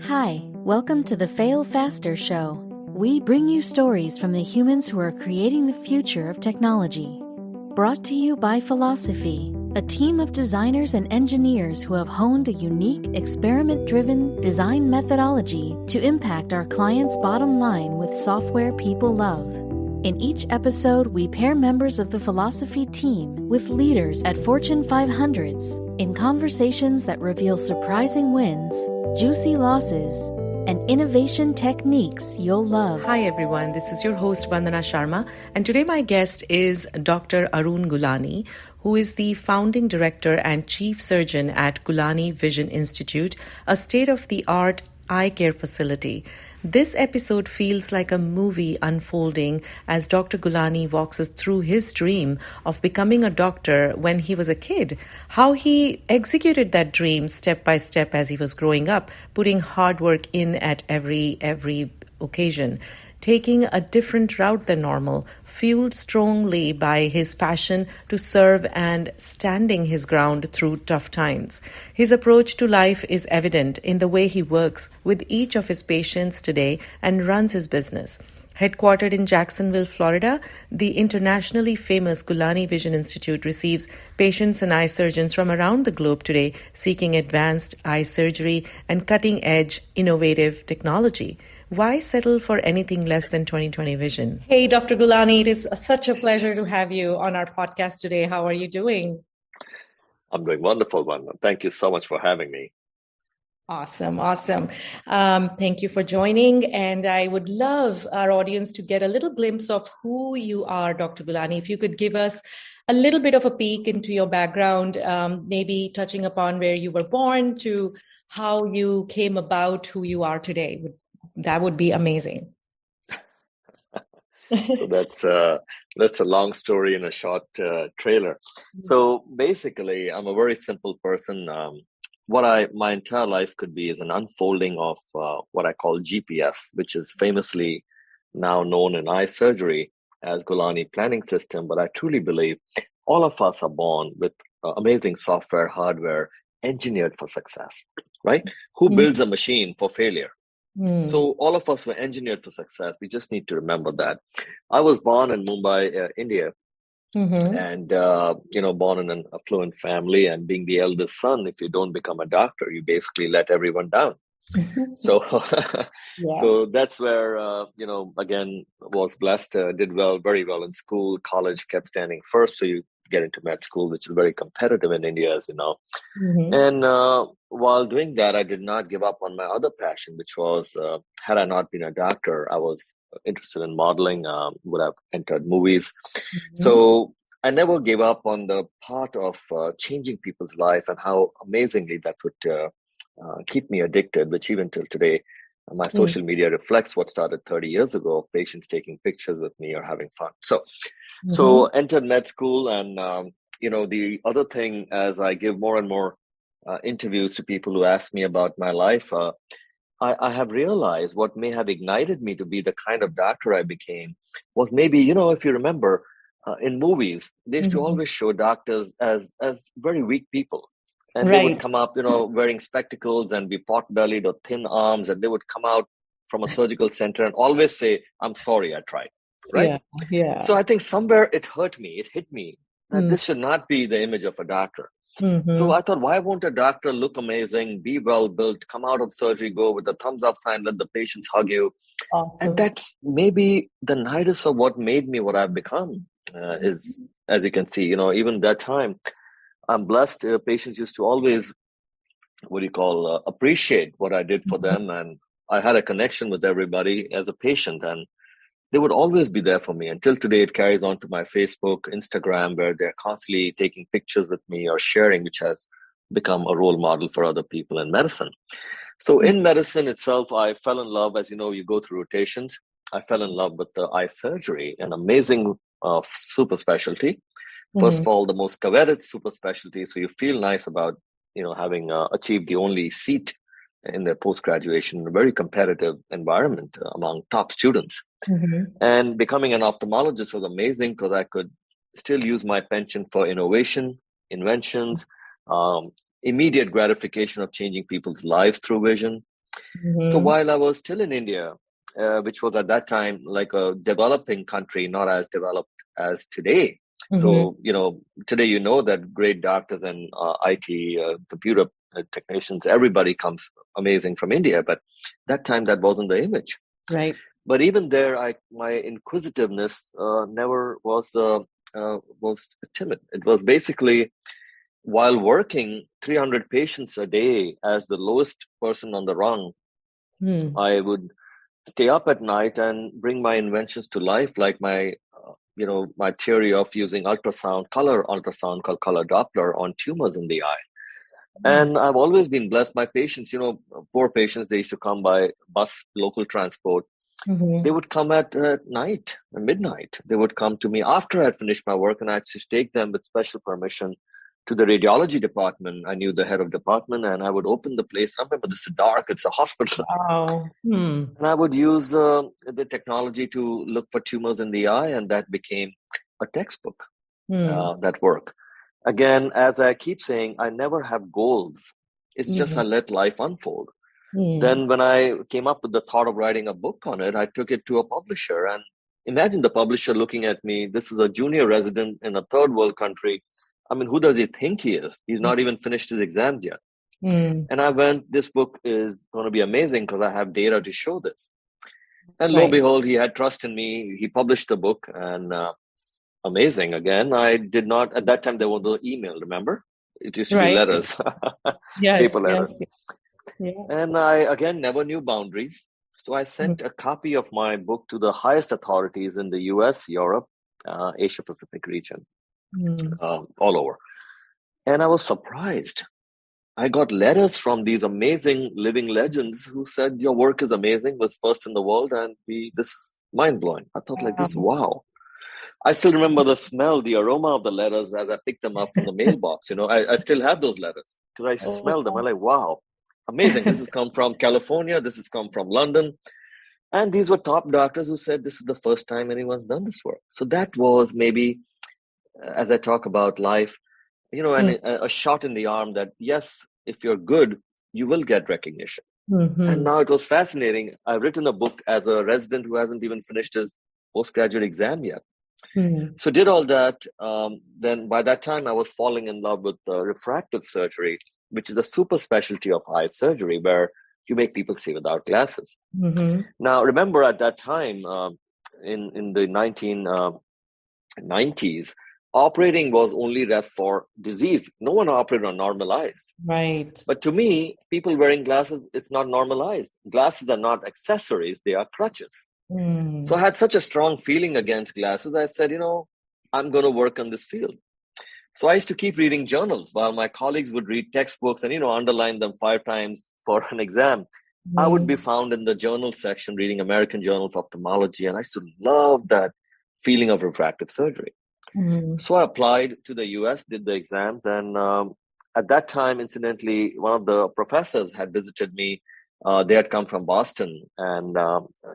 Hi, welcome to the Fail Faster Show. We bring you stories from the humans who are creating the future of technology. Brought to you by Philosophie, a team of designers and engineers who have honed a unique, experiment-driven design methodology to impact our clients' bottom line with software people love. In each episode, we pair members of the Philosophie team with leaders at Fortune 500s in conversations that reveal surprising wins, juicy losses, and innovation techniques you'll love. Hi everyone, this is your host Vandana Sharma, and today my guest is Dr. Arun Gulani, who is the founding director and chief surgeon at Gulani Vision Institute, a state-of-the-art eye care facility. This episode feels like a movie unfolding as Dr. Gulani walks us through his dream of becoming a doctor when he was a kid, how he executed that dream step by step as he was growing up, putting hard work in at every occasion, taking a different route than normal, fueled strongly by his passion to serve and standing his ground through tough times. His approach to life is evident in the way he works with each of his patients today and runs his business. Headquartered in Jacksonville, Florida, the internationally famous Gulani Vision Institute receives patients and eye surgeons from around the globe today seeking advanced eye surgery and cutting-edge, innovative technology. Why settle for anything less than 20/20 vision? Hey, Dr. Gulani, it is such a pleasure to have you on our podcast today. How are you doing? I'm doing wonderful, Vandana. Thank you so much for having me. Awesome. Thank you for joining. And I would love our audience to get a little glimpse of who you are, Dr. Gulani. If you could give us a little bit of a peek into your background, maybe touching upon where you were born to how you came about who you are today. That would be amazing. So that's a long story in a short trailer. So basically, I'm a very simple person. My entire life could be is an unfolding of what I call GPS, which is famously now known in eye surgery as Gulani Planning System. But I truly believe all of us are born with amazing software, hardware, engineered for success, right? Who builds a machine for failure? So all of us were engineered for success. We just need to remember that. I was born in Mumbai, India, and born in an affluent family. And being the eldest son, if you don't become a doctor, you basically let everyone down. So, so that's where again was blessed. Did very well in school. College kept standing first, so you get into med school, which is very competitive in India, as you know. And while doing that, I did not give up on my other passion, which was, had I not been a doctor, I was interested in modeling, would have entered movies. So I never gave up on the part of changing people's life and how amazingly that would keep me addicted, which even till today, my social media reflects what started 30 years ago, of patients taking pictures with me or having fun. So entered med school, and the other thing, as I give more and more interviews to people who ask me about my life, I have realized what may have ignited me to be the kind of doctor I became was maybe, if you remember, in movies, they used to always show doctors as very weak people. And they would come up, wearing spectacles and be pot-bellied or thin arms, and they would come out from a surgical center and always say, "I'm sorry, I tried." Right? Yeah. So I think somewhere it hurt me, it hit me that this should not be the image of a doctor. So I thought, why won't a doctor look amazing, be well built, come out of surgery, go with a thumbs up sign, let the patients hug you? Awesome. And that's maybe the nidus of what made me what I've become. Is, as you can see, even that time, I'm blessed. Patients used to always, appreciate what I did for them. And I had a connection with everybody as a patient. And they would always be there for me. Until today, it carries on to my Facebook, Instagram, where they're constantly taking pictures with me or sharing, which has become a role model for other people in medicine. So in medicine itself, I fell in love. As you know, you go through rotations. I fell in love with the eye surgery, an amazing super specialty. First of all, the most coveted super specialty. So you feel nice about, having achieved the only seat in their post-graduation in a very competitive environment among top students. And becoming an ophthalmologist was amazing because I could still use my penchant for innovation, inventions, immediate gratification of changing people's lives through vision. So Mm-hmm. while I was still in India, which was at that time like a developing country, not as developed as today. Mm-hmm. So, today that great doctors and IT, computer technicians, everybody comes amazing from India. But that time, that wasn't the image. Right. But even there, my inquisitiveness never was timid. It was basically while working 300 patients a day as the lowest person on the rung, I would stay up at night and bring my inventions to life, like my theory of using color ultrasound called color Doppler on tumors in the eye. And I've always been blessed. My patients, poor patients, they used to come by bus, local transport. They would come at night, at midnight. They would come to me after I'd finished my work, and I'd just take them with special permission to the radiology department. I knew the head of department, and I would open the place. I remember this is dark, it's a hospital. Wow. And I would use the technology to look for tumors in the eye, and that became a textbook, that work. Again, as I keep saying, I never have goals. It's just I let life unfold. Then when I came up with the thought of writing a book on it, I took it to a publisher. And imagine the publisher looking at me. This is a junior resident in a third world country. I mean, who does he think he is? He's not even finished his exams yet. And I went, this book is going to be amazing because I have data to show this. And lo and behold, he had trust in me. He published the book, and amazing. Again, I did not, at that time, there was no email, remember? It used to be letters, paper letters. Yeah. And I, again, never knew boundaries. So I sent a copy of my book to the highest authorities in the US, Europe, Asia Pacific region, all over. And I was surprised. I got letters from these amazing living legends who said, your work is amazing, was first in the world, and this is mind-blowing. I thought like this, wow. I still remember the smell, the aroma of the letters as I picked them up from the mailbox. I still have those letters because I smelled them. I'm like, wow, amazing. This has come from California. This has come from London. And these were top doctors who said this is the first time anyone's done this work. So that was maybe, as I talk about life, and a shot in the arm that, yes, if you're good, you will get recognition. And now it was fascinating. I've written a book as a resident who hasn't even finished his postgraduate exam yet. So did all that. Then by that time, I was falling in love with refractive surgery, which is a super specialty of eye surgery where you make people see without glasses. Now, remember at that time, in the 1990s, operating was only left for disease. No one operated on normal eyes. Right. But to me, people wearing glasses, it's not normal eyes. Glasses are not accessories. They are crutches. So I had such a strong feeling against glasses. I said, I'm going to work on this field. So I used to keep reading journals while my colleagues would read textbooks and, underline them 5 times for an exam. I would be found in the journal section reading American Journal of Ophthalmology. And I used to love that feeling of refractive surgery. So I applied to the US, did the exams. And at that time, incidentally, one of the professors had visited me. They had come from Boston, and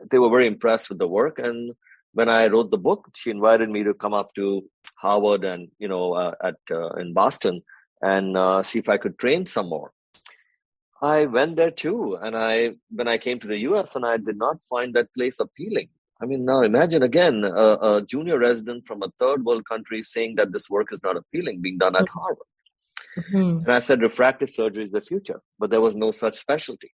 they were very impressed with the work. And when I wrote the book, she invited me to come up to Harvard and in Boston and see if I could train some more. I went there too, and when I came to the US, and I did not find that place appealing. I mean, now imagine again a junior resident from a third world country saying that this work is not appealing, being done at Harvard. And I said refractive surgery is the future, but there was no such specialty.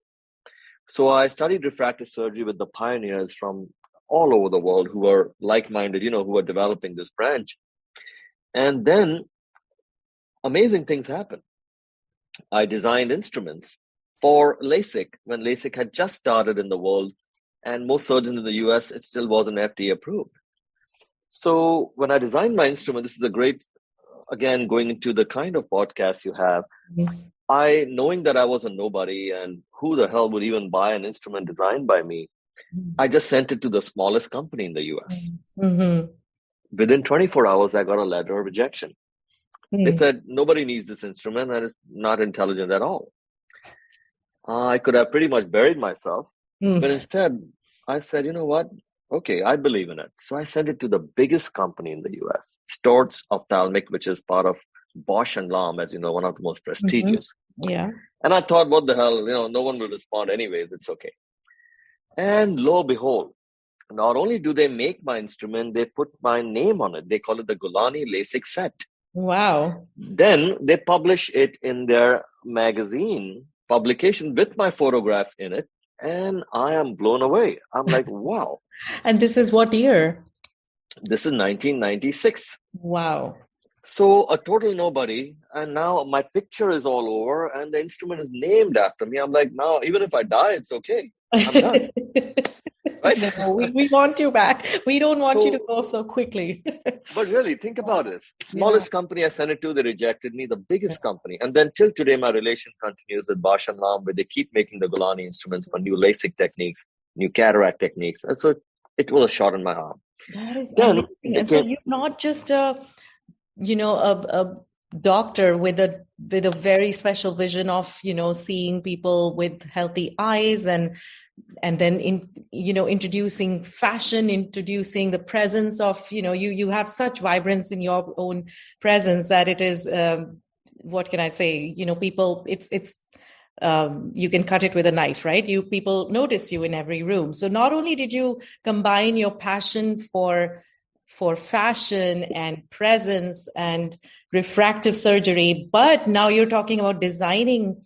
So I studied refractive surgery with the pioneers from all over the world who were like-minded, who were developing this branch. And then amazing things happened. I designed instruments for LASIK when LASIK had just started in the world, and most surgeons in the US, it still wasn't FDA approved. So when I designed my instrument, this is a great, again, going into the kind of podcast you have, knowing that I was a nobody and who the hell would even buy an instrument designed by me, I just sent it to the smallest company in the US. Within 24 hours, I got a letter of rejection. They said, nobody needs this instrument and it's not intelligent at all. I could have pretty much buried myself, but instead I said, you know what? Okay, I believe in it. So I sent it to the biggest company in the US, Storz Ophthalmic, which is part of Bausch & Lomb, as you know, one of the most prestigious. Yeah. And I thought, what the hell, no one will respond anyways. It's okay. And lo and behold, not only do they make my instrument, they put my name on it. They call it the Gulani LASIK set. Wow. Then they publish it in their magazine publication with my photograph in it. And I am blown away. I'm like, wow. And this is what year? This is 1996. Wow. So a total nobody. And now my picture is all over and the instrument is named after me. I'm like, now, even if I die, it's okay. I'm done. Right? No, we want you back. We don't want you to go so quickly. But really, think about it. Smallest company I sent it to, they rejected me. The biggest company. And then till today, my relation continues with Bosch and Lam, where they keep making the Gulani instruments for new LASIK techniques, new cataract techniques. And so it was a shot in my arm. That is amazing. And so you're not just a doctor with a very special vision of, seeing people with healthy eyes and then introducing fashion, introducing the presence of, you have such vibrance in your own presence that it is, what can I say? People, it's you can cut it with a knife, right? People notice you in every room. So not only did you combine your passion for fashion and presence and refractive surgery, but now you're talking about designing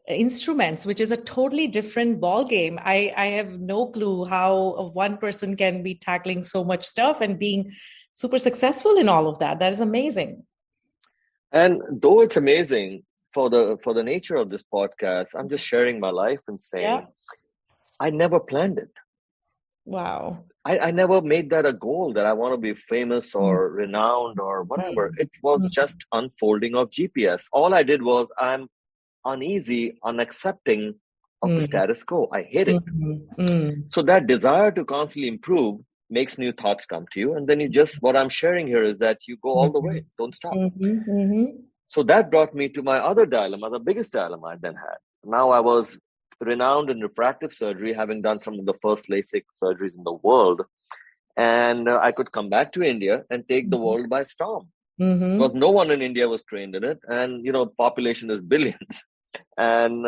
instruments, which is a totally different ball game. I have no clue how one person can be tackling so much stuff and being super successful in all of that. That is amazing. And though it's amazing for the nature of this podcast, I'm just sharing my life and saying, I never planned it. Wow. I never made that a goal that I want to be famous or renowned or whatever. It was just unfolding of GPS. All I did was I'm uneasy, unaccepting of the status quo. I hate it. So that desire to constantly improve makes new thoughts come to you. And then what I'm sharing here is that you go all the way. Don't stop. So that brought me to my other dilemma, the biggest dilemma I then had. Now I was renowned in refractive surgery, having done some of the first LASIK surgeries in the world. And I could come back to India and take the world by storm. Because no one in India was trained in it. And, population is billions. And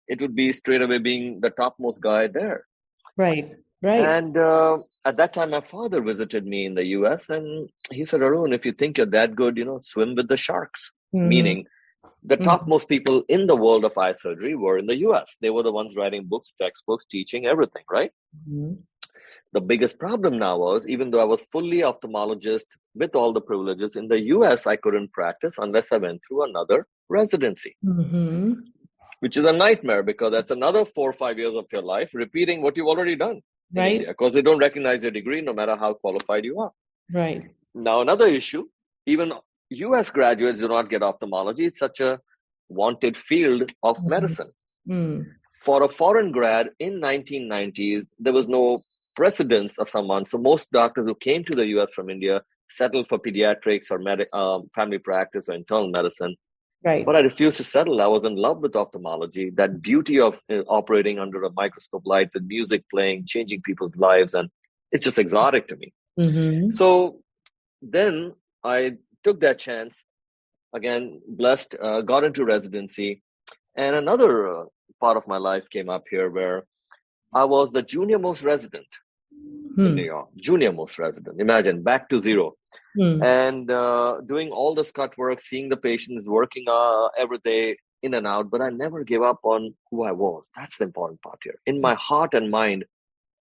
it would be straight away being the topmost guy there. Right. And at that time, my father visited me in the US and he said, Arun, if you think you're that good, swim with the sharks. Meaning the topmost people in the world of eye surgery were in the US. They were the ones writing books, textbooks, teaching everything, right? The biggest problem now was, even though I was fully ophthalmologist with all the privileges, in the US, I couldn't practice unless I went through another residency, which is a nightmare because that's another 4 or 5 years of your life repeating what you've already done in India, because they don't recognize your degree no matter how qualified you are. Right. Now, another issue, even US graduates do not get ophthalmology. It's such a wanted field of medicine. For a foreign grad in 1990s, there was no precedence of someone. So most doctors who came to the US from India settled for pediatrics or family practice or internal medicine. Right. But I refused to settle. I was in love with ophthalmology, that beauty of operating under a microscope light with music playing, changing people's lives. And it's just exotic to me. So then I took that chance, again, blessed, got into residency. And another part of my life came up here where I was the junior most resident in New York, junior most resident. Imagine, back to zero. And doing all the scut work, seeing the patients, working every day in and out. But I never gave up on who I was. That's the important part here. In my heart and mind,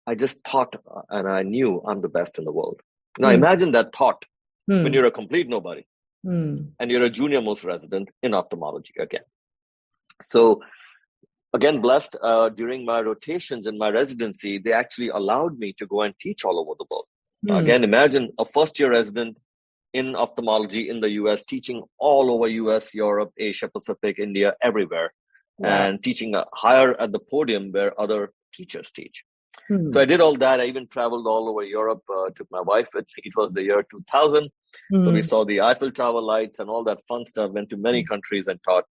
I just thought and I knew I'm the best in the world. Now imagine that thought when you're a complete nobody and you're a junior most resident in ophthalmology again. So again, blessed, during my rotations in my residency, they actually allowed me to go and teach all over the world. Again, imagine a first-year resident in ophthalmology in the US, teaching all over US, Europe, Asia, Pacific, India, everywhere, and teaching higher at the podium where other teachers teach. So I did all that. I even traveled all over Europe, took my wife with me. It was the year 2000. So we saw the Eiffel Tower lights and all that fun stuff, went to many countries and taught.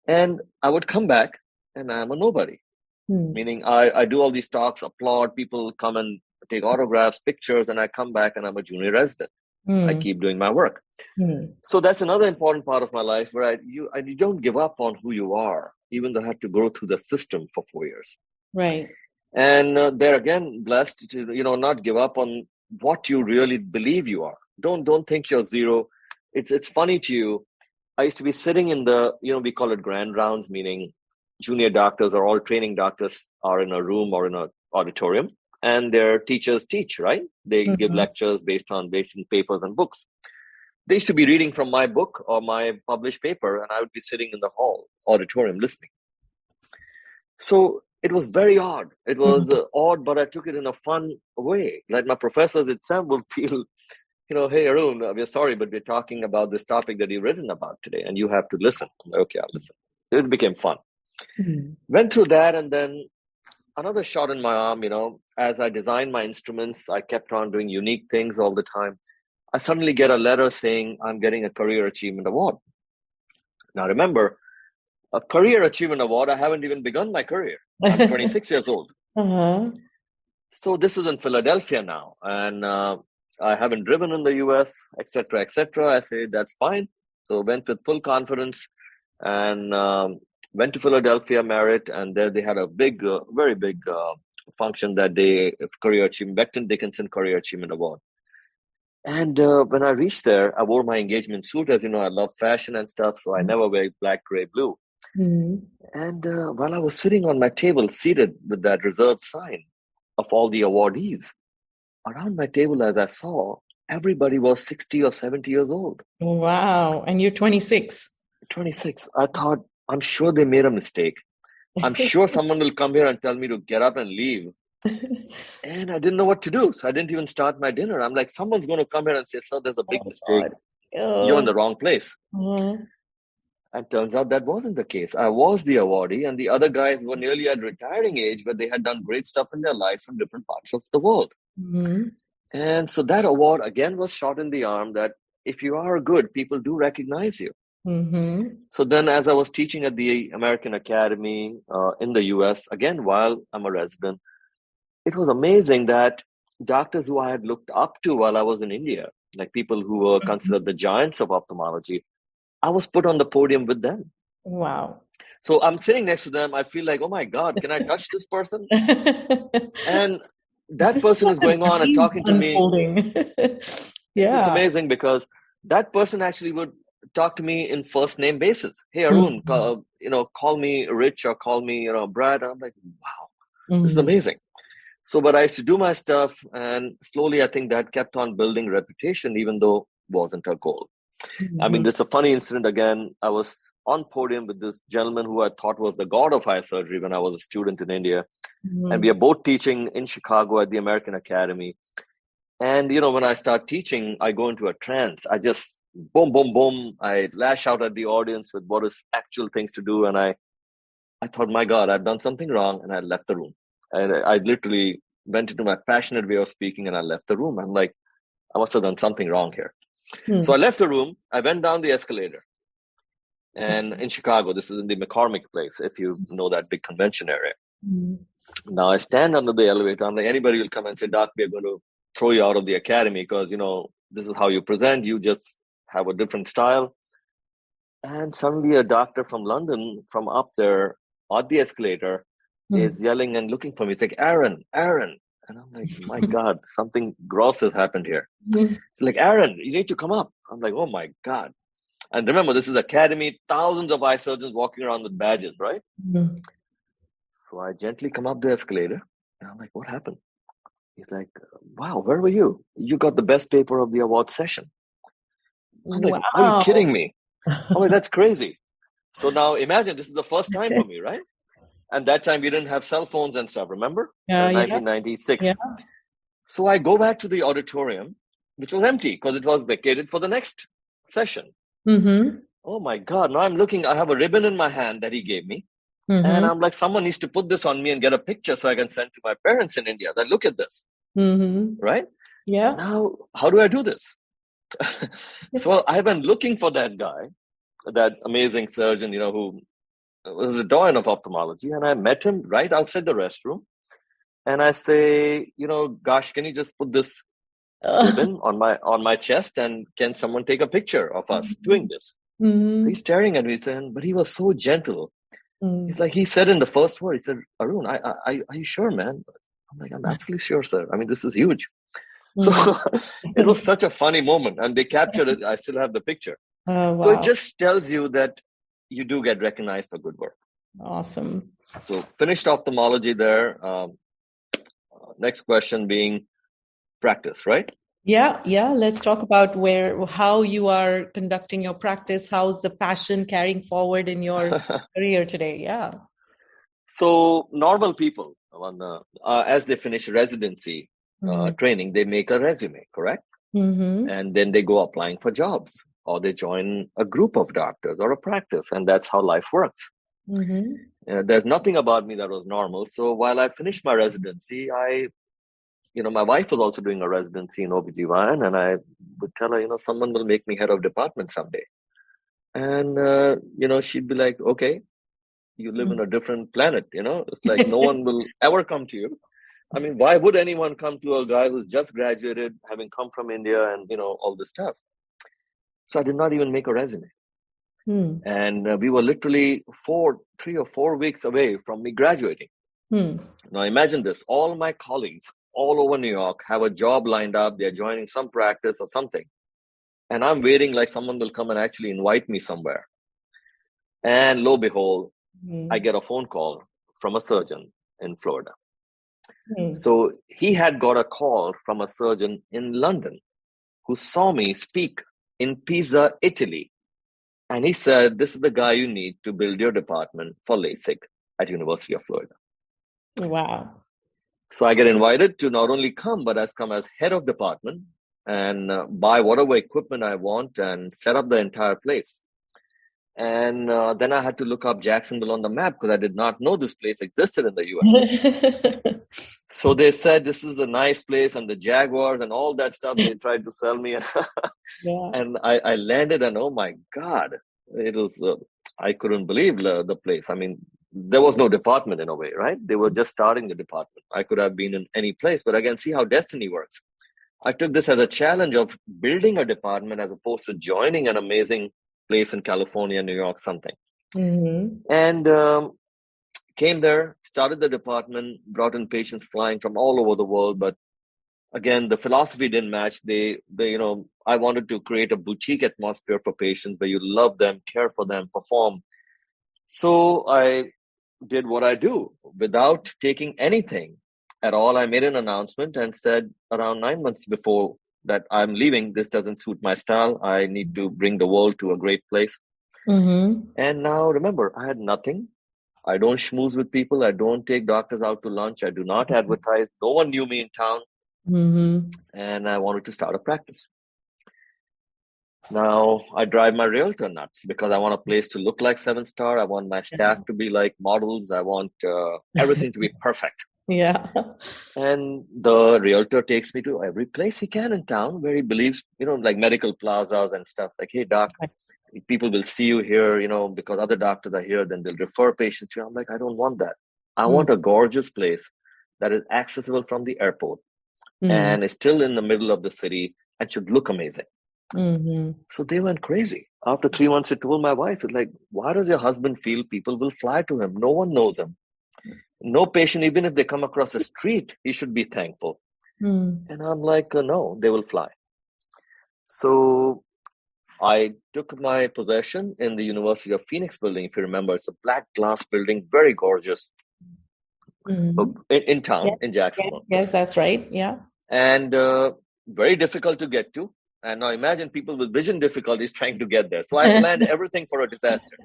And I would come back and I'm a nobody, meaning I do all these talks, applaud, people come and take autographs, pictures, and I come back and I'm a junior resident. I keep doing my work. So that's another important part of my life where you don't give up on who you are, even though I had to go through the system for 4 years. Right. And they're again blessed to, not give up on what you really believe you are. Don't think you're zero. It's funny to you. I used to be sitting in the, we call it grand rounds, meaning junior doctors or all training doctors are in a room or in an auditorium, and their teachers teach, right? They give lectures based on papers and books. They used to be reading from my book or my published paper, and I would be sitting in the hall, auditorium, listening. So it was very odd. It was odd, but I took it in a fun way. Like my professors itself will feel, hey, Arun, we're sorry, but we're talking about this topic that you've written about today, and you have to listen. I'm like, okay, I'll listen. It became fun. Went through that, and then another shot in my arm, as I designed my instruments, I kept on doing unique things all the time. I suddenly get a letter saying I'm getting a Career Achievement Award. Now, remember, a Career Achievement Award, I haven't even begun my career. I'm 26 years old. So this is in Philadelphia now, and I haven't driven in the US, etc., etc. I say, that's fine. So went with full confidence and went to Philadelphia, Merit, and there they had a big, very big function that day, Career Achievement, Becton Dickinson Career Achievement Award. And when I reached there, I wore my engagement suit. As you know, I love fashion and stuff, so I never wear black, gray, blue. And while I was sitting on my table, seated with that reserved sign of all the awardees, around my table, as I saw, everybody was 60 or 70 years old. Wow. And you're 26. 26. I thought, I'm sure they made a mistake. I'm sure someone will come here and tell me to get up and leave. And I didn't know what to do. So I didn't even start my dinner. I'm like, someone's going to come here and say, sir, there's a big mistake. You're in the wrong place. And turns out that wasn't the case. I was the awardee, and the other guys were nearly at retiring age, but they had done great stuff in their life in different parts of the world. And so that award, again, was shot in the arm that if you are good, people do recognize you. So then as I was teaching at the American Academy in the US, again, while I'm a resident, it was amazing that doctors who I had looked up to while I was in India, like people who were considered the giants of ophthalmology, I was put on the podium with them. Wow. So I'm sitting next to them. I feel like, oh my God, can I touch this person? And that person is going on and talking to me. It's amazing because that person actually would talk to me in first name basis. Hey, Arun, call me Rich or call me, Brad. I'm like, wow, this is amazing. So, but I used to do my stuff, and slowly I think that kept on building reputation, even though it wasn't a goal. I mean, this is a funny incident again. I was on podium with this gentleman who I thought was the god of eye surgery when I was a student in India. And we are both teaching in Chicago at the American Academy. And, when I start teaching, I go into a trance. I just, boom, boom, boom. I lash out at the audience with what is actual things to do. And I thought, my God, I've done something wrong. And I left the room. And I literally went into my passionate way of speaking and I left the room. I'm like, I must have done something wrong here. So I left the room. I went down the escalator. And in Chicago, this is in the McCormick Place, if you know that big convention area. Now I stand under the elevator. I'm like, anybody will come and say, Doc, we're going to throw you out of the academy because, this is how you present. You just have a different style. And suddenly a doctor from London, from up there on the escalator, is yelling and looking for me. He's like, Aaron. And I'm like, my God, something gross has happened here. It's like, Aaron, you need to come up. I'm like, oh my God. And remember, this is academy, thousands of eye surgeons walking around with badges, right? So I gently come up the escalator and I'm like, what happened? He's like, wow, where were you? You got the best paper of the award session. I'm like, are you kidding me? I'm like, that's crazy. So now imagine this is the first time for me, right? And that time we didn't have cell phones and stuff, remember? 1996. Yeah. So I go back to the auditorium, which was empty because it was vacated for the next session. Oh my God. Now I'm looking, I have a ribbon in my hand that he gave me. And I'm like, someone needs to put this on me and get a picture so I can send to my parents in India that look at this. Right? Yeah. Now, how do I do this? So I've been looking for that guy, that amazing surgeon, who was a doyen of ophthalmology. And I met him right outside the restroom. And I say, gosh, can you just put this ribbon on my chest, and can someone take a picture of us doing this? So he's staring at me saying, but he was so gentle. He's like, he said in the first word, he said, Arun, are you sure, man? I'm like, I'm absolutely sure, sir. I mean, this is huge. So it was such a funny moment, and they captured it. I still have the picture. Oh, wow. So it just tells you that you do get recognized for good work. Awesome. So finished ophthalmology there. Next question being practice, right? Yeah. Let's talk about how you are conducting your practice. How's the passion carrying forward in your career today? Yeah. So normal people, as they finish residency training, they make a resume, correct? And then they go applying for jobs, or they join a group of doctors or a practice, and that's how life works. There's nothing about me that was normal. So while I finished my residency, my wife was also doing a residency in OBGYN, and I would tell her, someone will make me head of department someday. And, she'd be like, okay, you live in a different planet, it's like no one will ever come to you. I mean, why would anyone come to a guy who's just graduated, having come from India and, all this stuff? So I did not even make a resume. And we were literally 3 or 4 weeks away from me graduating. Now imagine this, all my colleagues all over New York have a job lined up. They're joining some practice or something. And I'm waiting like someone will come and actually invite me somewhere. And lo and behold, I get a phone call from a surgeon in Florida. So he had got a call from a surgeon in London who saw me speak in Pisa, Italy. And he said, this is the guy you need to build your department for LASIK at University of Florida. Wow. So I get invited to not only come, but come as head of department and buy whatever equipment I want and set up the entire place. And then I had to look up Jacksonville on the map because I did not know this place existed in the US. So they said, this is a nice place, and the Jaguars and all that stuff they tried to sell me. And I landed, and oh my God, it was, I couldn't believe the place. I mean, there was no department in a way, right? They were just starting the department. I could have been in any place, but again, see how destiny works. I took this as a challenge of building a department as opposed to joining an amazing place in California, New York, something. And came there, started the department, brought in patients flying from all over the world. But again, the philosophy didn't match. I wanted to create a boutique atmosphere for patients where you love them, care for them, perform. So I did what I do without taking anything at all. I made an announcement and said around 9 months before that I'm leaving. This doesn't suit my style. I need to bring the world to a great place. And now remember, I had nothing. I don't schmooze with people. I don't take doctors out to lunch. I do not advertise. No one knew me in town. And I wanted to start a practice. Now I drive my realtor nuts because I want a place to look like 7-star. I want my staff to be like models. I want everything to be perfect. And the realtor takes me to every place he can in town where he believes, like medical plazas and stuff. Like, hey, doc, people will see you here, because other doctors are here. Then they'll refer patients to you. I'm like, I don't want that. I want a gorgeous place that is accessible from the airport and is still in the middle of the city and should look amazing. So they went crazy. After 3 months, I told my wife, it's like, why does your husband feel people will fly to him? No one knows him. No patient, even if they come across the street, he should be thankful. And I'm like, no, they will fly. So I took my possession in the University of Phoenix building. If you remember, it's a black glass building, very gorgeous, in town, in Jacksonville. Yes, that's right. Yeah. And very difficult to get to. And now imagine people with vision difficulties trying to get there. So I planned everything for a disaster.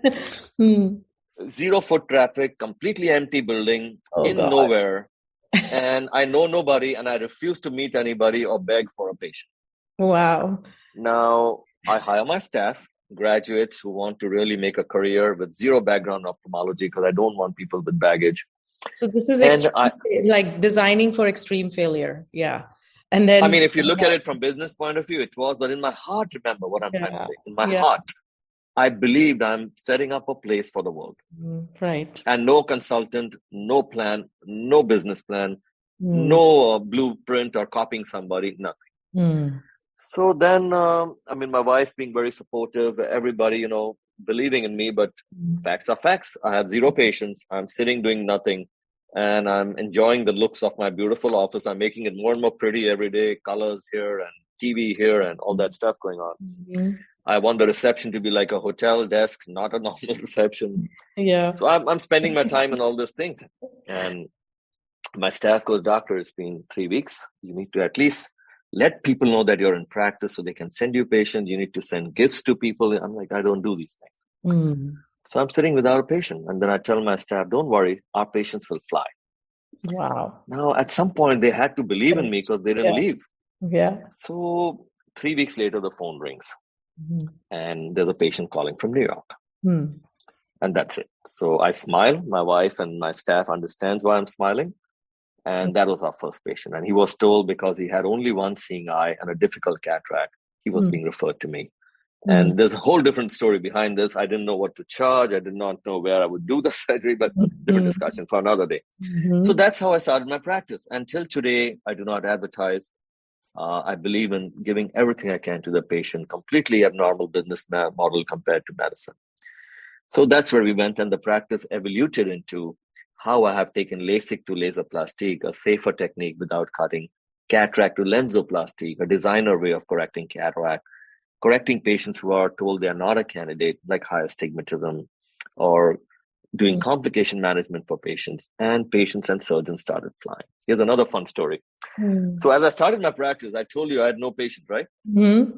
0 foot traffic, completely empty building, nowhere. And I know nobody, and I refuse to meet anybody or beg for a patient. Wow. Now I hire my staff, graduates who want to really make a career with zero background in ophthalmology because I don't want people with baggage. So this is like designing for extreme failure. Yeah. And then, I mean, if you look at it from business point of view, it was, but in my heart, remember what I'm trying to say. In my heart, I believed I'm setting up a place for the world. Right. And no consultant, no plan, no business plan, no blueprint or copying somebody, nothing. Mm. So then, my wife being very supportive, everybody, believing in me, but facts are facts. I have zero patients. I'm sitting doing nothing, and I'm enjoying the looks of my beautiful office. I'm making it more and more pretty every day, colors here and TV here and all that stuff going on. Mm-hmm. I want the reception to be like a hotel desk, not a normal reception. Yeah. So I'm spending my time on all these things. And my staff goes, doctor, it's been 3 weeks. You need to at least let people know that you're in practice so they can send you patients. You need to send gifts to people. I'm like, I don't do these things. Mm. So I'm sitting without a patient. And then I tell my staff, don't worry, our patients will fly. Wow. Now, at some point, they had to believe in me because they didn't leave. Yeah. So 3 weeks later, the phone rings. Mm. And there's a patient calling from New York. Mm. And that's it. So I smile. My wife and my staff understands why I'm smiling. And that was our first patient. And he was told because he had only one seeing eye and a difficult cataract, he was being referred to me. And there's a whole different story behind this. I didn't know what to charge. I did not know where I would do the surgery, but different discussion for another day. Mm-hmm. So that's how I started my practice. Until today, I do not advertise. I believe in giving everything I can to the patient, completely abnormal business model compared to medicine. So that's where we went, and the practice evolved into how I have taken LASIK to laserplastic, a safer technique without cutting, cataract to lensoplastic, a designer way of correcting cataract, correcting patients who are told they are not a candidate, like high astigmatism, or doing complication management for patients, and patients and surgeons started flying. Here's another fun story. So as I started my practice, I told you I had no patients, right? Mm-hmm.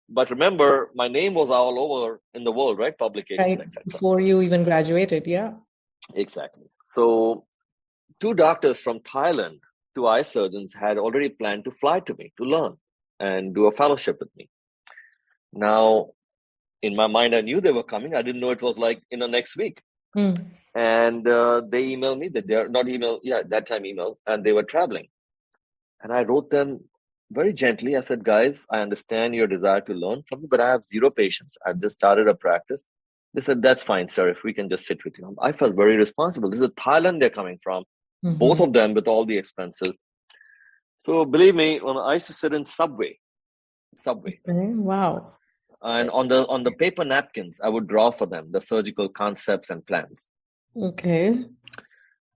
But remember, my name was all over in the world, right? Publications, Right. etc. Before you even graduated, yeah. Exactly. So 2 doctors from Thailand, 2 eye surgeons, had already planned to fly to me to learn and do a fellowship with me. Now, in my mind, I knew they were coming. I didn't know it was like in the next week. And they emailed me that they're not email. Yeah, that time email. And they were traveling. And I wrote them very gently. I said, guys, I understand your desire to learn from me, but I have 0 patients. I've just started a practice. They said, that's fine, sir, if we can just sit with you. I felt very responsible. This is Thailand they're coming from, both of them with all the expenses. So believe me, when I used to sit in subway. Okay. Wow. And on the paper napkins, I would draw for them the surgical concepts and plans. Okay.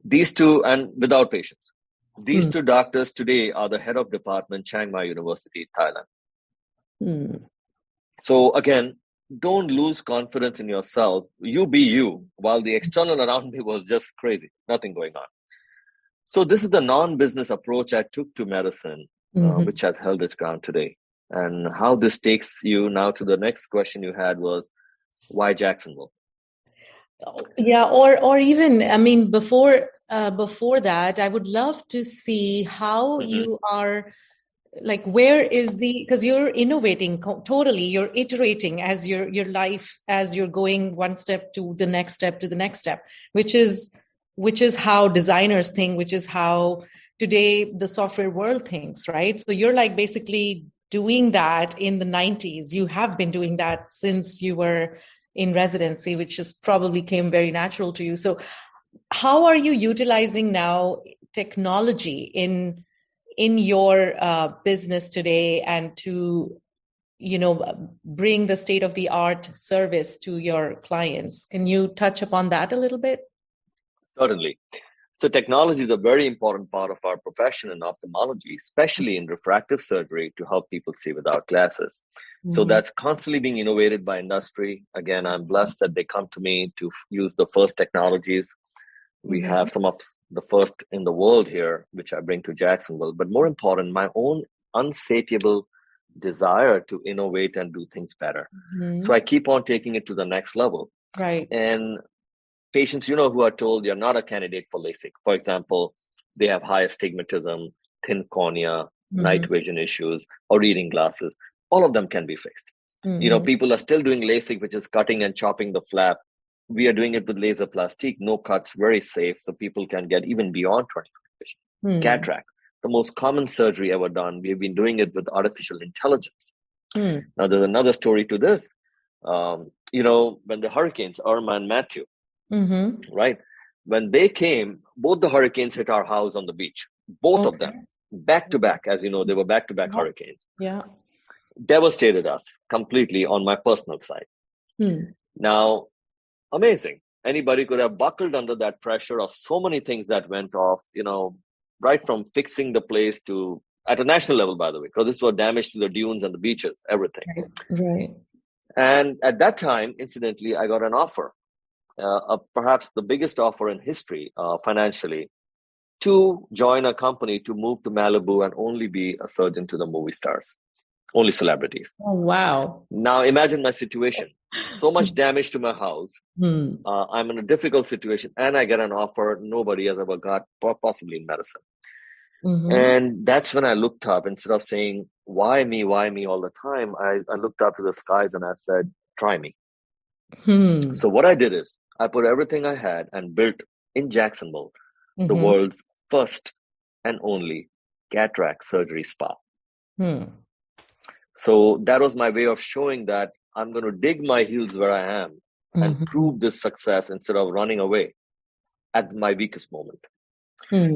These 2, and without patients. These 2 doctors today are the head of department, Chiang Mai University, Thailand. So again, don't lose confidence in yourself. You be you, while the external around me was just crazy, nothing going on. So this is the non-business approach I took to medicine, which has held its ground today. And how this takes you now to the next question you had was, why Jacksonville? Yeah, or even, I mean, before that, I would love to see how you are, like, where is because you're innovating totally, you're iterating as your life, as you're going one step to the next step to the next step, which is how designers think, which is how today the software world thinks, right? So you're like basically doing that in the 90s. You have been doing that since you were in residency, which just probably came very natural to you. So how are you utilizing now technology in your business today, and to, bring the state of the art service to your clients? Can you touch upon that a little bit? Certainly. So technology is a very important part of our profession in ophthalmology, especially in refractive surgery, to help people see without glasses. So that's constantly being innovated by industry. Again, I'm blessed that they come to me to use the first technologies. We have some of the first in the world here, which I bring to Jacksonville. But more important, my own unsatiable desire to innovate and do things better. So I keep on taking it to the next level. Right. And patients, who are told you're not a candidate for LASIK. For example, they have high astigmatism, thin cornea, night vision issues, or reading glasses. All of them can be fixed. People are still doing LASIK, which is cutting and chopping the flap. We are doing it with laser plastic, no cuts, very safe, so people can get even beyond 20 vision. Cataract, the most common surgery ever done. We've been doing it with artificial intelligence. Now, there's another story to this. When the hurricanes, Irma and Matthew, right? When they came, both the hurricanes hit our house on the beach, both of them. back to back. As you know, they were back to back hurricanes. Yeah. Devastated us completely on my personal side. Now, amazing. Anybody could have buckled under that pressure of so many things that went off, right from fixing the place to at a national level, by the way, because this was damage to the dunes and the beaches, everything. Right. And at that time, incidentally, I got an offer, perhaps the biggest offer in history financially, to join a company to move to Malibu and only be a surgeon to the movie stars, only celebrities. Oh, wow. Now, imagine my situation. So much damage to my house. I'm in a difficult situation and I get an offer nobody has ever got, possibly in medicine. And that's when I looked up, instead of saying, why me all the time, I looked up to the skies and I said, try me. So what I did is I put everything I had and built in Jacksonville the world's first and only cataract surgery spa. So that was my way of showing that I'm going to dig my heels where I am and prove this success instead of running away at my weakest moment.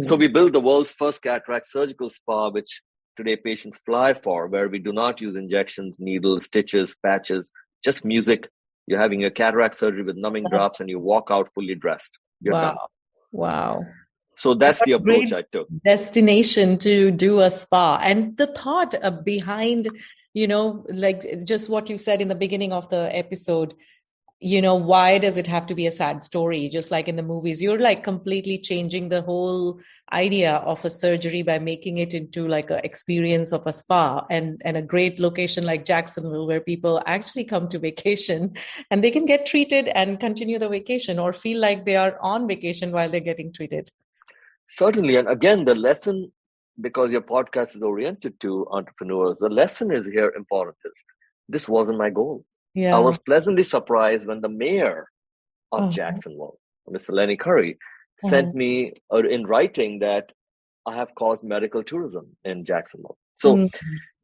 So we built the world's first cataract surgical spa, which today patients fly for, where we do not use injections, needles, stitches, patches, just music. You're having your cataract surgery with numbing drops and you walk out fully dressed. You're done. Wow. So that's the approach I took. Destination to do a spa. And the thought behind, like just what you said in the beginning of the episode, why does it have to be a sad story? Just like in the movies, you're like completely changing the whole idea of a surgery by making it into like an experience of a spa and a great location like Jacksonville, where people actually come to vacation and they can get treated and continue the vacation or feel like they are on vacation while they're getting treated. Certainly. And again, the lesson, because your podcast is oriented to entrepreneurs, the lesson is here important is this wasn't my goal. Yeah. I was pleasantly surprised when the mayor of Jacksonville, Mr. Lenny Curry, sent me in writing that I have caused medical tourism in Jacksonville. So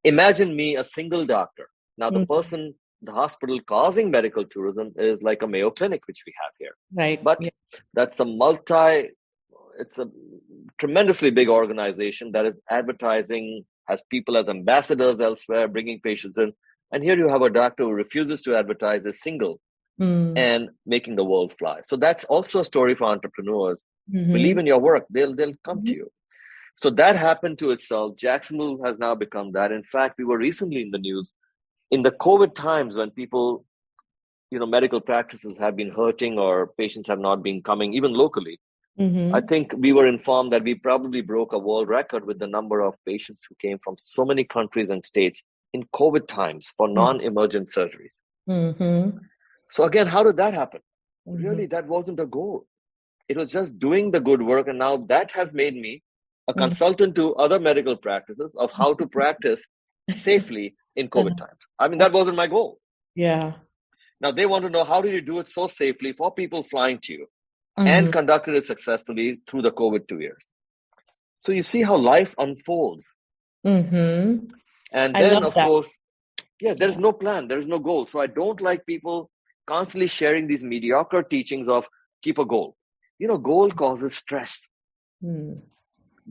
imagine me, a single doctor. Now the hospital causing medical tourism is like a Mayo Clinic, which we have here. Right. But that's it's a tremendously big organization that is advertising, has people as ambassadors elsewhere, bringing patients in. And here you have a doctor who refuses to advertise as single and making the world fly. So that's also a story for entrepreneurs. Believe in your work, they'll come to you. So that happened to itself. Jacksonville has now become that. In fact, we were recently in the news in the COVID times when people, medical practices have been hurting or patients have not been coming, even locally. I think we were informed that we probably broke a world record with the number of patients who came from so many countries and states in COVID times for non-emergent surgeries. So again, how did that happen? Really, that wasn't a goal. It was just doing the good work. And now that has made me a consultant to other medical practices of how to practice safely in COVID times. I mean, that wasn't my goal. Yeah. Now they want to know, how did you do it so safely for people flying to you and conducted it successfully through the COVID 2 years? So you see how life unfolds. And then, of course, there's no plan. There's no goal. So I don't like people constantly sharing these mediocre teachings of keep a goal. Goal causes stress.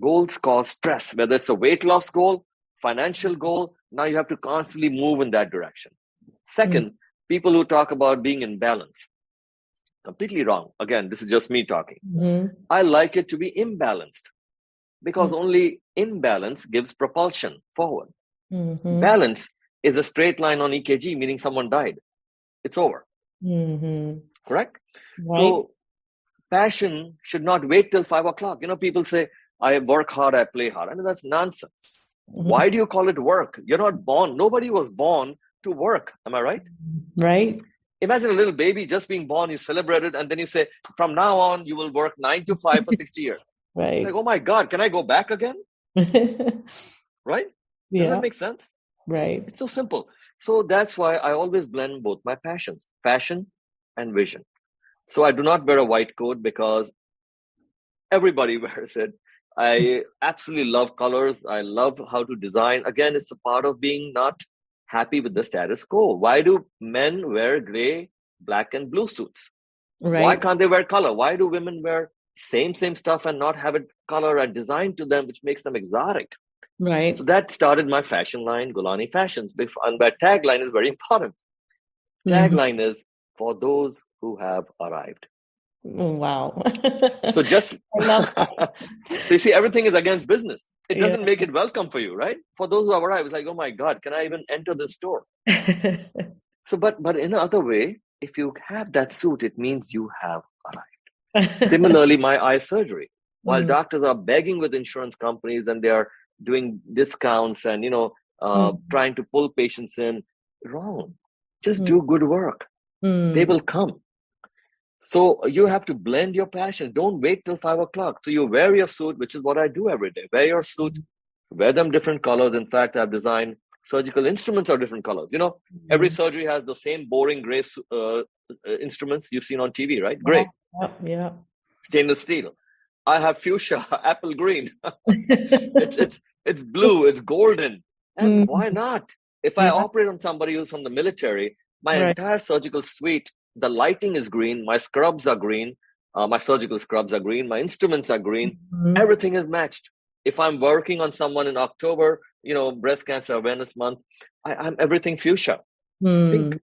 Goals cause stress, whether it's a weight loss goal, financial goal. Now you have to constantly move in that direction. Second, people who talk about being in balance. Completely wrong. Again, this is just me talking. I like it to be imbalanced because only imbalance gives propulsion forward. Balance is a straight line on EKG, meaning someone died. It's over. Correct? Right. So passion should not wait till 5 o'clock. People say, I work hard, I play hard. I mean, that's nonsense. Why do you call it work? You're not born. Nobody was born to work. Am I right? Right. Imagine a little baby just being born, you celebrate it, and then you say, from now on, you will work 9 to 5 for 60 years. Right. It's like, oh my God, can I go back again? Right? Does that make sense? Right. It's so simple. So that's why I always blend both my passions, fashion and vision. So I do not wear a white coat because everybody wears it. I absolutely love colors. I love how to design. Again, it's a part of being not happy with the status quo. Why do men wear gray, black, and blue suits? Right. Why can't they wear color? Why do women wear same stuff and not have it color and design to them, which makes them exotic? Right. So that started my fashion line, Gulani Fashions. And my tagline is very important. Tagline is for those who have arrived. Oh, wow. So just I love so you see, everything is against business. It Yeah. doesn't make it welcome for you, right? For those who have arrived, it's like, oh my God, can I even enter this store? So, but in another way, if you have that suit, it means you have arrived. Similarly, my eye surgery. While doctors are begging with insurance companies and they are doing discounts and trying to pull patients in, wrong. Just do good work. They will come. So you have to blend your passion. Don't wait till 5 o'clock. So you wear your suit, which is what I do every day. Wear your suit, wear them different colors. In fact, I've designed surgical instruments are different colors. Every surgery has the same boring gray instruments you've seen on TV, right? Gray. Yeah. Stainless steel. I have fuchsia, apple green. It's blue, it's golden. And why not? If I operate on somebody who's from the military, my entire surgical suite, the lighting is green, my scrubs are green, my surgical scrubs are green, my instruments are green, everything is matched. If I'm working on someone in October, breast cancer awareness month, I'm everything fuchsia. Pink.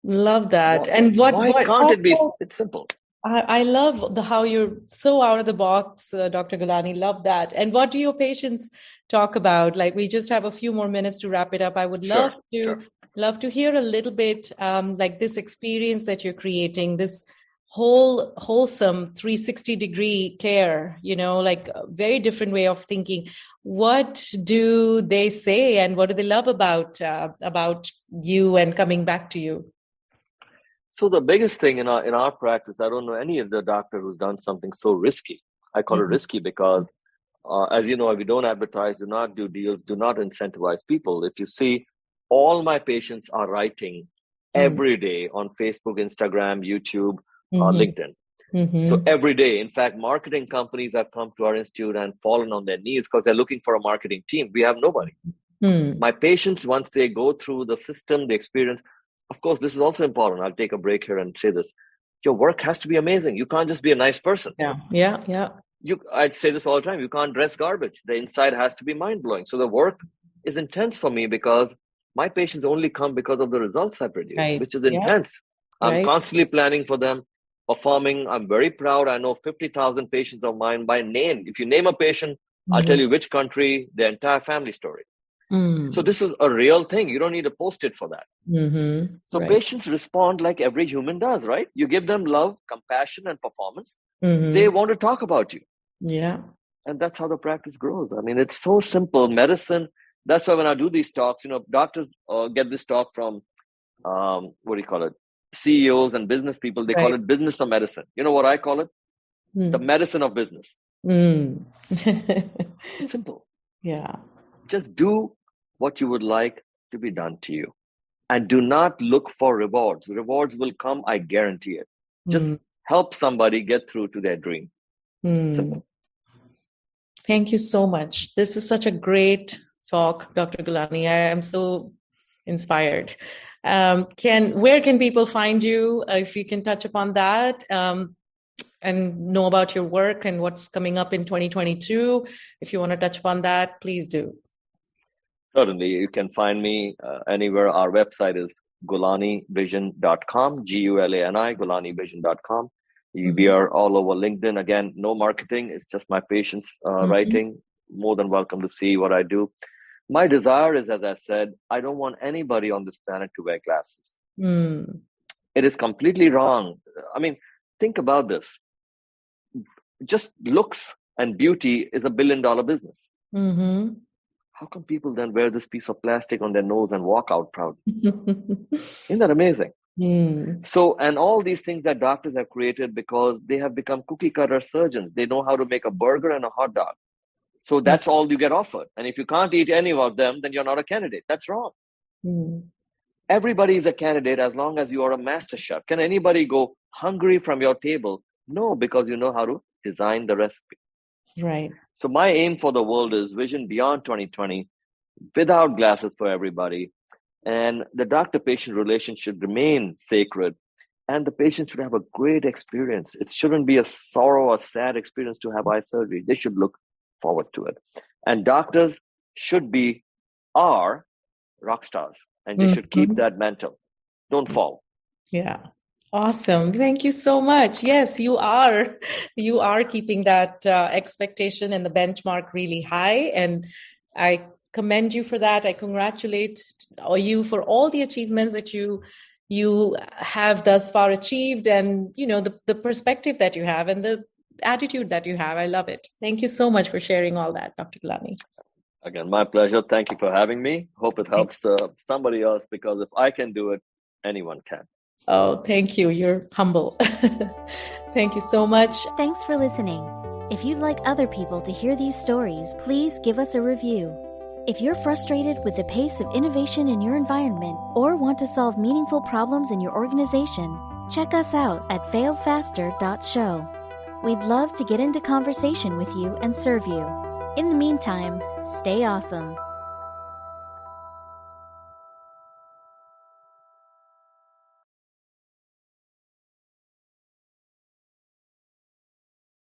Love that. And why can't it be? It's simple. I love how you're so out of the box, Dr. Gulani. Love that. And what do your patients talk about? Like, we just have a few more minutes to wrap it up. I would love to hear a little bit, like this experience that you're creating, this wholesome 360-degree care, like a very different way of thinking. What do they say and what do they love about you and coming back to you? So the biggest thing in our practice, I don't know any of the doctor who's done something so risky. I call it risky because, as you know, we don't advertise, do not do deals, do not incentivize people. If you see, all my patients are writing every day on Facebook, Instagram, YouTube, LinkedIn. So every day, in fact, marketing companies have come to our institute and fallen on their knees because they're looking for a marketing team. We have nobody. My patients, once they go through the system, the experience, of course, this is also important. I'll take a break here and say this. Your work has to be amazing. You can't just be a nice person. Yeah. I'd say this all the time. You can't dress garbage. The inside has to be mind-blowing. So the work is intense for me because my patients only come because of the results I produce, which is intense. I'm constantly planning for them, performing. I'm very proud. I know 50,000 patients of mine by name. If you name a patient, I'll tell you which country, their entire family story. So this is a real thing. You don't need a Post-it for that. So patients respond like every human does, right? You give them love, compassion, and performance. They want to talk about you. Yeah. And that's how the practice grows. I mean, it's so simple. Medicine, that's why when I do these talks, doctors get this talk from, CEOs and business people. They call it business of medicine. You know what I call it? The medicine of business. Simple. Yeah. Just do what you would like to be done to you. And do not look for rewards. Rewards will come, I guarantee it. Just help somebody get through to their dream. Simple. Thank you so much. This is such a great talk, Dr. Gulani. I am so inspired. Where can people find you? If you can touch upon that and know about your work and what's coming up in 2022. If you want to touch upon that, please do. Certainly, you can find me anywhere. Our website is gulanivision.com, Gulani, gulanivision.com. We are all over LinkedIn. Again, no marketing. It's just my patients writing. More than welcome to see what I do. My desire is, as I said, I don't want anybody on this planet to wear glasses. It is completely wrong. I mean, think about this. Just looks and beauty is $1 billion business. How come people then wear this piece of plastic on their nose and walk out proud? Isn't that amazing? So, and all these things that doctors have created because they have become cookie cutter surgeons. They know how to make a burger and a hot dog. So that's all you get offered. And if you can't eat any of them, then you're not a candidate. That's wrong. Everybody is a candidate as long as you are a master chef. Can anybody go hungry from your table? No, because you know how to design the recipe. Right. So my aim for the world is vision beyond 2020, without glasses for everybody. And the doctor-patient relationship remain sacred. And the patient should have a great experience. It shouldn't be a sorrow or sad experience to have eye surgery. They should look forward to it. And doctors, should be, are rock stars, and you should keep that mental. Don't fall. Yeah. Awesome. Thank you so much. Yes, you are keeping that expectation and the benchmark really high. And I commend you for that. I congratulate you for all the achievements that you have thus far achieved, and, you know, the perspective that you have and the attitude that you have. I love it. Thank you so much for sharing all that, Dr. Gulani. Again, my pleasure. Thank you for having me. Hope it helps somebody else, because if I can do it, anyone can. Oh, thank you. You're humble. Thank you so much. Thanks for listening. If you'd like other people to hear these stories, please give us a review. If you're frustrated with the pace of innovation in your environment or want to solve meaningful problems in your organization, check us out at failfaster.show. We'd love to get into conversation with you and serve you. In the meantime, stay awesome.